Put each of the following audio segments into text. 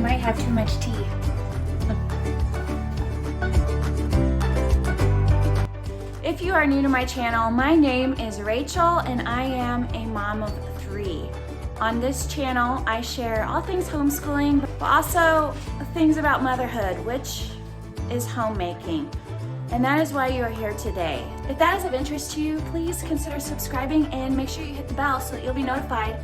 might have too much tea. If you are new to my channel, my name is Rachel and I am a mom of 3. On this channel, I share all things homeschooling, but also things about motherhood, which is homemaking. And that is why you are here today. If that is of interest to you, please consider subscribing and make sure you hit the bell so that you'll be notified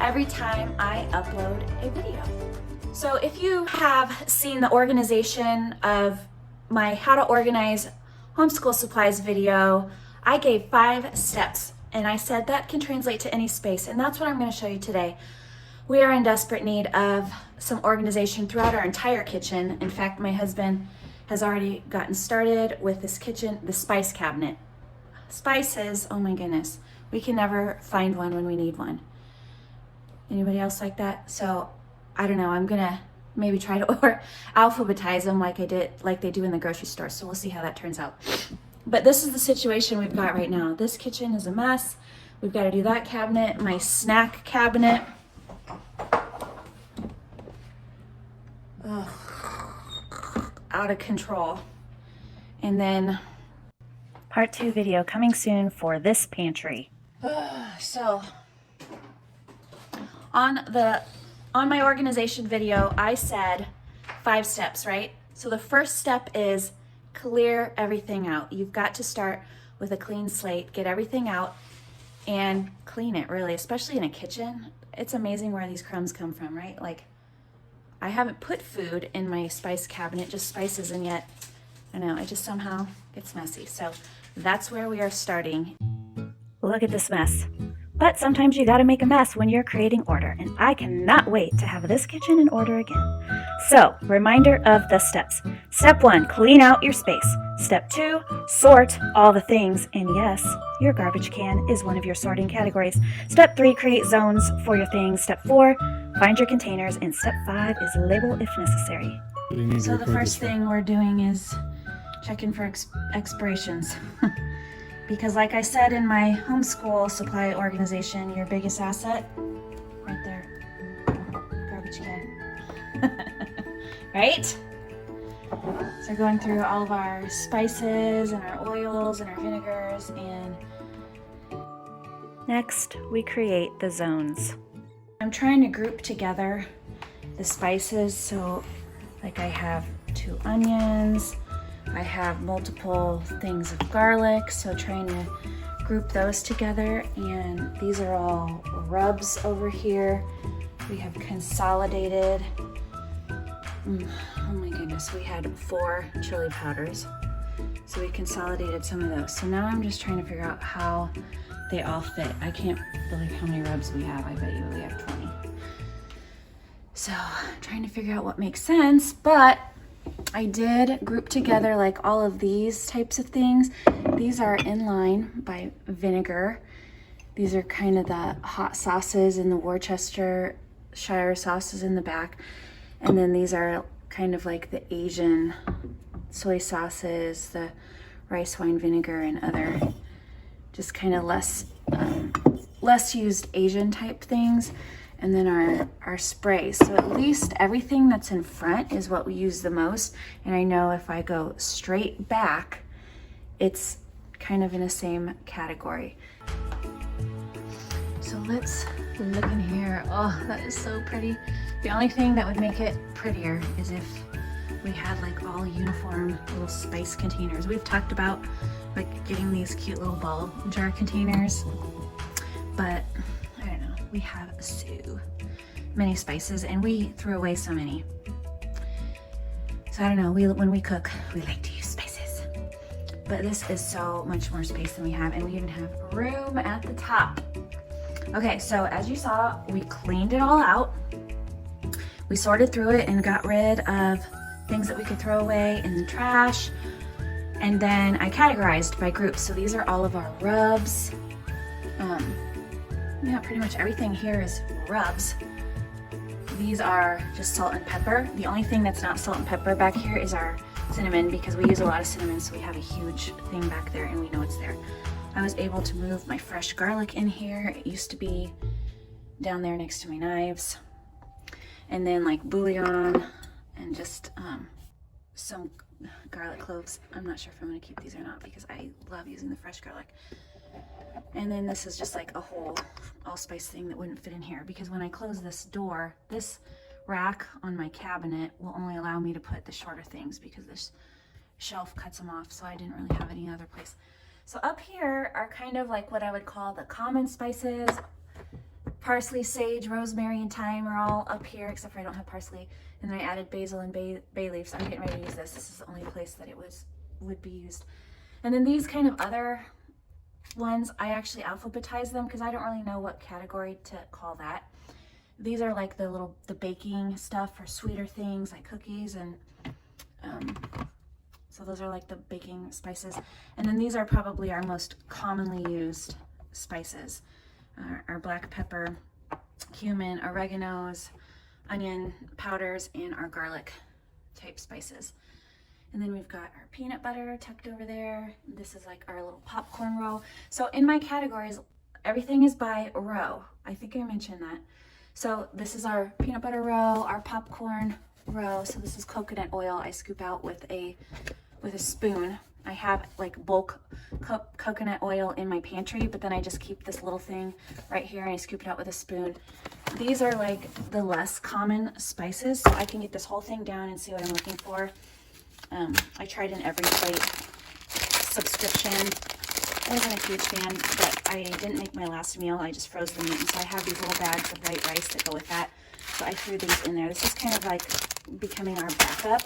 every time I upload a video. So if you have seen the organization of my How to Organize Homeschool Supplies video, I gave 5 steps and I said that can translate to any space, and that's what I'm going to show you today. We are in desperate need of some organization throughout our entire kitchen. In fact, my husband has already gotten started with this kitchen, the spice cabinet. Spices, oh my goodness, we can never find one when we need one. Anybody else like that? So I don't know, I'm gonna maybe try to alphabetize them like they do in the grocery store. So we'll see how that turns out. But this is the situation we've got right now. This kitchen is a mess. We've got to do that cabinet, my snack cabinet. Ugh. Out of control. And then part 2 video coming soon for this pantry. So on my organization video, I said 5 steps, right? So the first step is clear everything out. You've got to start with a clean slate, get everything out and clean it, really, especially in a kitchen. It's amazing where these crumbs come from, right? Like, I haven't put food in my spice cabinet, just spices, and yet, I know, it just somehow gets messy. So that's where we are starting. Look at this mess. But sometimes you gotta make a mess when you're creating order, and I cannot wait to have this kitchen in order again. So, reminder of the steps. Step 1, clean out your space. Step 2, sort all the things, and yes, your garbage can is one of your sorting categories. Step 3, create zones for your things. Step 4, find your containers, and step 5 is label if necessary. So the first thing we're doing is checking for expirations. Because like I said in my homeschool supply organization, your biggest asset, right there, garbage can, right? So we're going through all of our spices and our oils and our vinegars, and next we create the zones. I'm trying to group together the spices, so like I have 2 onions, I have multiple things of garlic, so trying to group those together. And these are all rubs over here. We have consolidated, oh my goodness, we had 4 chili powders. So we consolidated some of those. So now I'm just trying to figure out how they all fit. I can't believe how many rubs we have. I bet you we have 20. So I'm trying to figure out what makes sense, but I did group together like all of these types of things. These are in line by vinegar. These are kind of the hot sauces and the Worcestershire sauces in the back. And then these are kind of like the Asian soy sauces, the rice wine vinegar, and other just kind of less used Asian type things. And then our sprays. So at least everything that's in front is what we use the most. And I know if I go straight back, it's kind of in the same category. So let's look in here. Oh, that is so pretty. The only thing that would make it prettier is if we had like all uniform little spice containers. We've talked about like getting these cute little ball jar containers, but I don't know, we have so many spices and we threw away so many. So I don't know, when we cook, we like to use spices. But this is so much more space than we have, and we even have room at the top. Okay, so as you saw, we cleaned it all out. We sorted through it and got rid of things that we could throw away in the trash. And then I categorized by groups. So these are all of our rubs. Yeah, pretty much everything here is rubs. These are just salt and pepper. The only thing that's not salt and pepper back here is our cinnamon, because we use a lot of cinnamon, so we have a huge thing back there and we know it's there. I was able to move my fresh garlic in here. It used to be down there next to my knives. and then like bouillon and just some garlic cloves. I'm not sure if I'm gonna keep these or not because I love using the fresh garlic. And then this is just like a whole allspice thing that wouldn't fit in here, because when I close this door, this rack on my cabinet will only allow me to put the shorter things because this shelf cuts them off, so I didn't really have any other place. So up here are kind of like what I would call the common spices. Parsley, sage, rosemary, and thyme are all up here, except for I don't have parsley. And then I added basil and bay leaves. I'm getting ready to use this. This is the only place that it would be used. And then these kind of other ones, I actually alphabetize them because I don't really know what category to call that. These are like the baking stuff for sweeter things like cookies, and so those are like the baking spices. And then these are probably our most commonly used spices. Our black pepper, cumin, oreganos, onion powders, and our garlic type spices. And then we've got our peanut butter tucked over there. This is like our little popcorn row. So in my categories, everything is by row. I think I mentioned that. So this is our peanut butter row, our popcorn row. So this is coconut oil I scoop out with a spoon. I have like bulk coconut oil in my pantry, but then I just keep this little thing right here and I scoop it out with a spoon. These are like the less common spices, so I can get this whole thing down and see what I'm looking for. I tried an Every Plate subscription. I wasn't a huge fan, but I didn't make my last meal. I just froze the meat, and so I have these little bags of white rice that go with that. So I threw these in there. This is kind of like becoming our backup.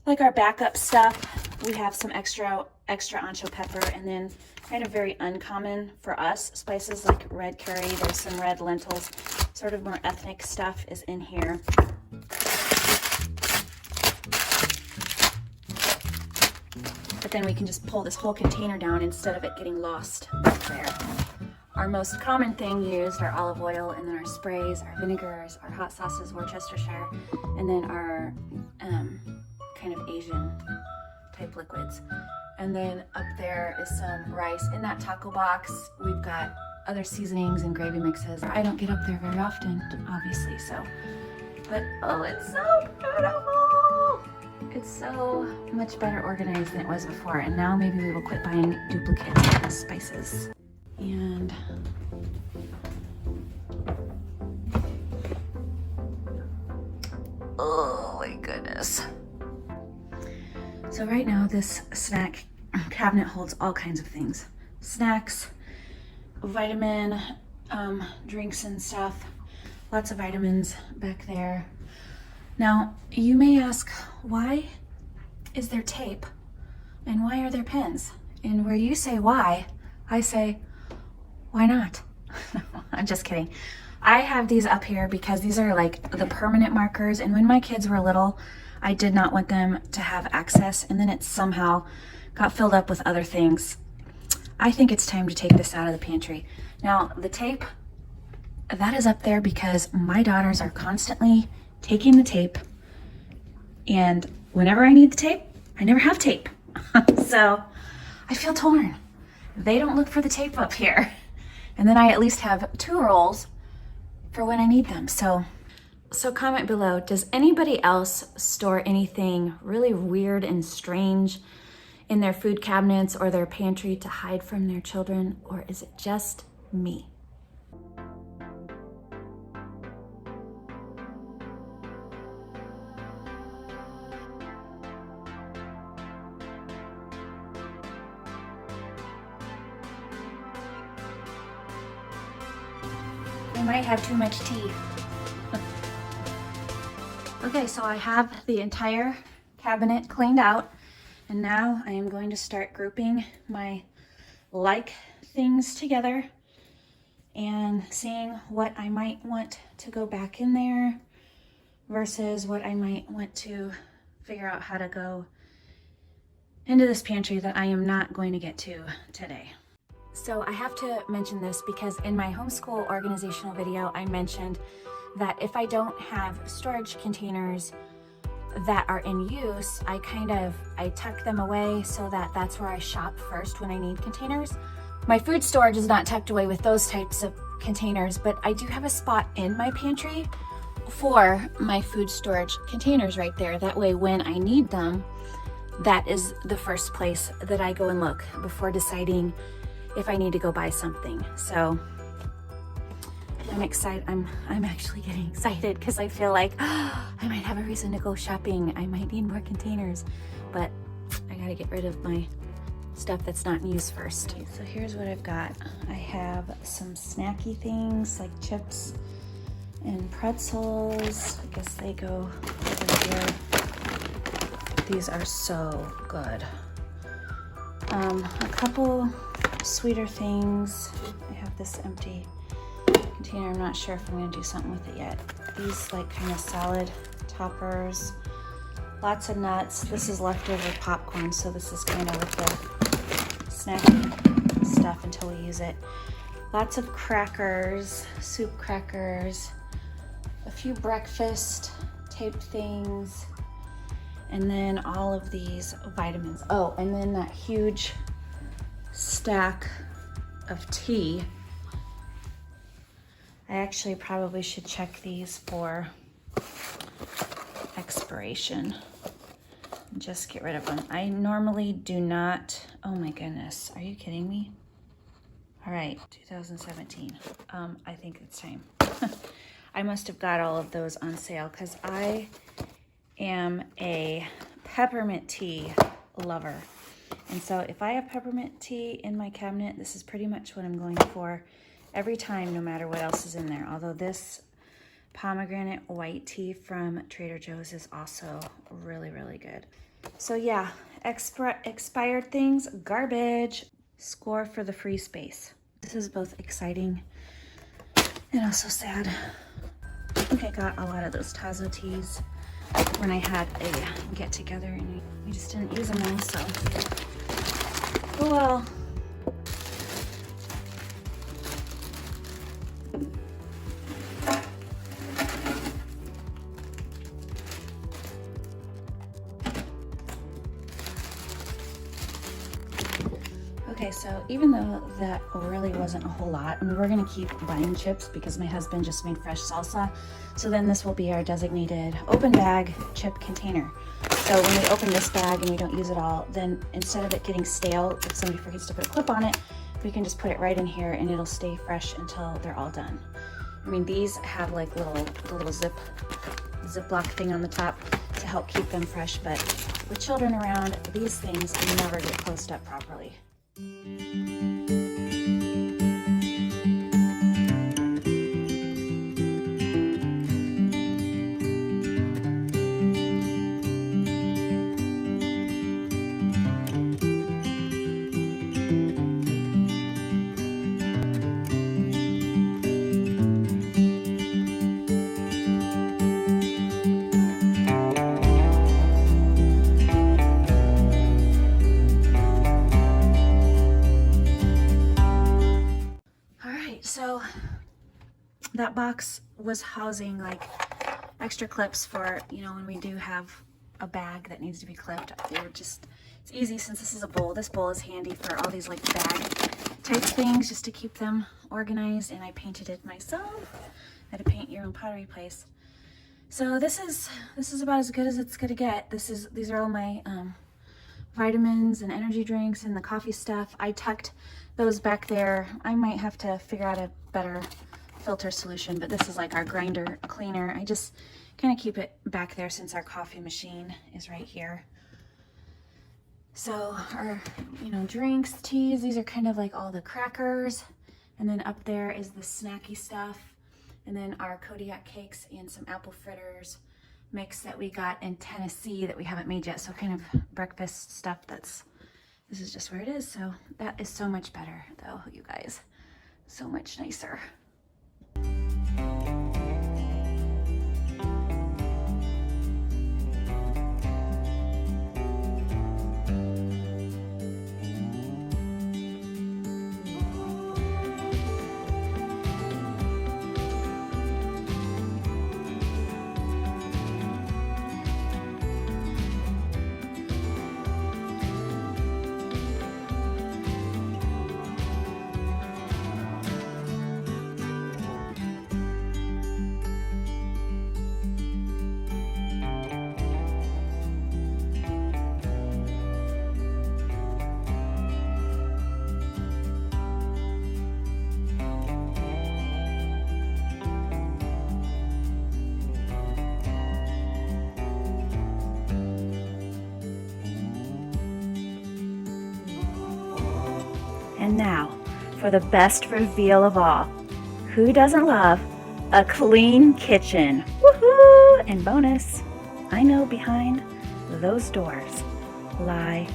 Like our backup stuff, we have some extra ancho pepper, and then kind of very uncommon for us spices like red curry. There's some red lentils, sort of more ethnic stuff is in here. But then we can just pull this whole container down instead of it getting lost back there. Our most common thing used are olive oil, and then our sprays, our vinegars, our hot sauces, Worcestershire, and then our kind of Asian type liquids. And then up there is some rice. In that taco box, we've got other seasonings and gravy mixes. I don't get up there very often, obviously, so. But oh, it's so beautiful! It's so much better organized than it was before, and now maybe we will quit buying duplicates of the spices. And oh my goodness. So right now this snack cabinet holds all kinds of things. Snacks, vitamin drinks and stuff. Lots of vitamins back there. Now you may ask, why is there tape and why are there pens? And where you say why, I say, why not? I'm just kidding. I have these up here because these are like the permanent markers, and when my kids were little, I did not want them to have access, and then it somehow got filled up with other things. I think it's time to take this out of the pantry. Now, the tape, that is up there because my daughters are constantly taking the tape, and whenever I need the tape, I never have tape. So I feel torn. They don't look for the tape up here. And then I at least have 2 rolls for when I need them. So comment below, does anybody else store anything really weird and strange in their food cabinets or their pantry to hide from their children, or is it just me? I might have too much tea. Okay, so I have the entire cabinet cleaned out, and now I am going to start grouping my like things together and seeing what I might want to go back in there versus what I might want to figure out how to go into this pantry that I am not going to get to today. So I have to mention this because in my homeschool organizational video, I mentioned that if I don't have storage containers that are in use, I tuck them away so that that's where I shop first when I need containers. My food storage is not tucked away with those types of containers, but I do have a spot in my pantry for my food storage containers right there. That way when I need them, that is the first place that I go and look before deciding if I need to go buy something. So I'm excited. I'm actually getting excited because I feel like I might have a reason to go shopping. I might need more containers, but I gotta get rid of my stuff that's not in use first. Okay, so here's what I've got. I have some snacky things like chips and pretzels. I guess they go over here. These are so good. A couple sweeter things. I have this empty container. I'm not sure if I'm gonna do something with it yet. These like kind of salad toppers. Lots of nuts. This is leftover popcorn, so this is kind of with the snacky stuff until we use it. Lots of crackers, soup crackers, a few breakfast type things, and then all of these vitamins. Oh, and then that huge stack of tea. I actually probably should check these for expiration. Just get rid of them. I normally do not. Oh my goodness, are you kidding me? All right, 2017. I think it's time. I must have got all of those on sale because I am a peppermint tea lover. And so if I have peppermint tea in my cabinet, this is pretty much what I'm going for every time, no matter what else is in there. Although this pomegranate white tea from Trader Joe's is also really, really good. So yeah, expired things, garbage. Score for the free space. This is both exciting and also sad. I think I got a lot of those Tazo teas when I had a get together and we just didn't use them all, so oh well. Okay, so even though that really wasn't a whole lot, I mean, we're gonna keep buying chips because my husband just made fresh salsa. So then this will be our designated open bag chip container. So when we open this bag and we don't use it all, then instead of it getting stale, if somebody forgets to put a clip on it, we can just put it right in here and it'll stay fresh until they're all done. I mean, these have like the little Ziploc thing on the top to help keep them fresh, but with children around, these things never get closed up properly. So that box was housing like extra clips for, you know, when we do have a bag that needs to be clipped. They were just, it's easy since this is a bowl. This bowl is handy for all these like bag type things just to keep them organized, and I painted it myself. I had to paint your own pottery place. So this is about as good as it's gonna get. These are all my vitamins and energy drinks and the coffee stuff. I tucked those back there. I might have to figure out a better filter solution, but this is like our grinder cleaner. I just kind of keep it back there since our coffee machine is right here. So our, you know, drinks, teas, these are kind of like all the crackers. And then up there is the snacky stuff. And then our Kodiak cakes and some apple fritters mix that we got in Tennessee that we haven't made yet. So kind of breakfast stuff. This is just where it is. So that is so much better though, you guys. So much nicer. for the best reveal of all. Who doesn't love a clean kitchen? Woohoo! And bonus, I know behind those doors lie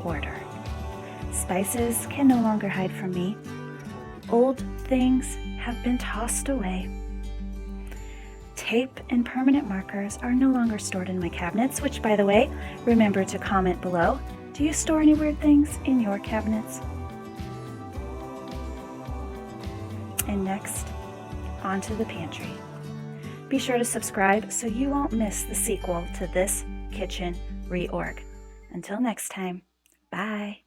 order. Spices can no longer hide from me. Old things have been tossed away. Tape and permanent markers are no longer stored in my cabinets, which, by the way, remember to comment below. Do you store any weird things in your cabinets? And next, onto the pantry. Be sure to subscribe so you won't miss the sequel to this kitchen reorg. Until next time, bye.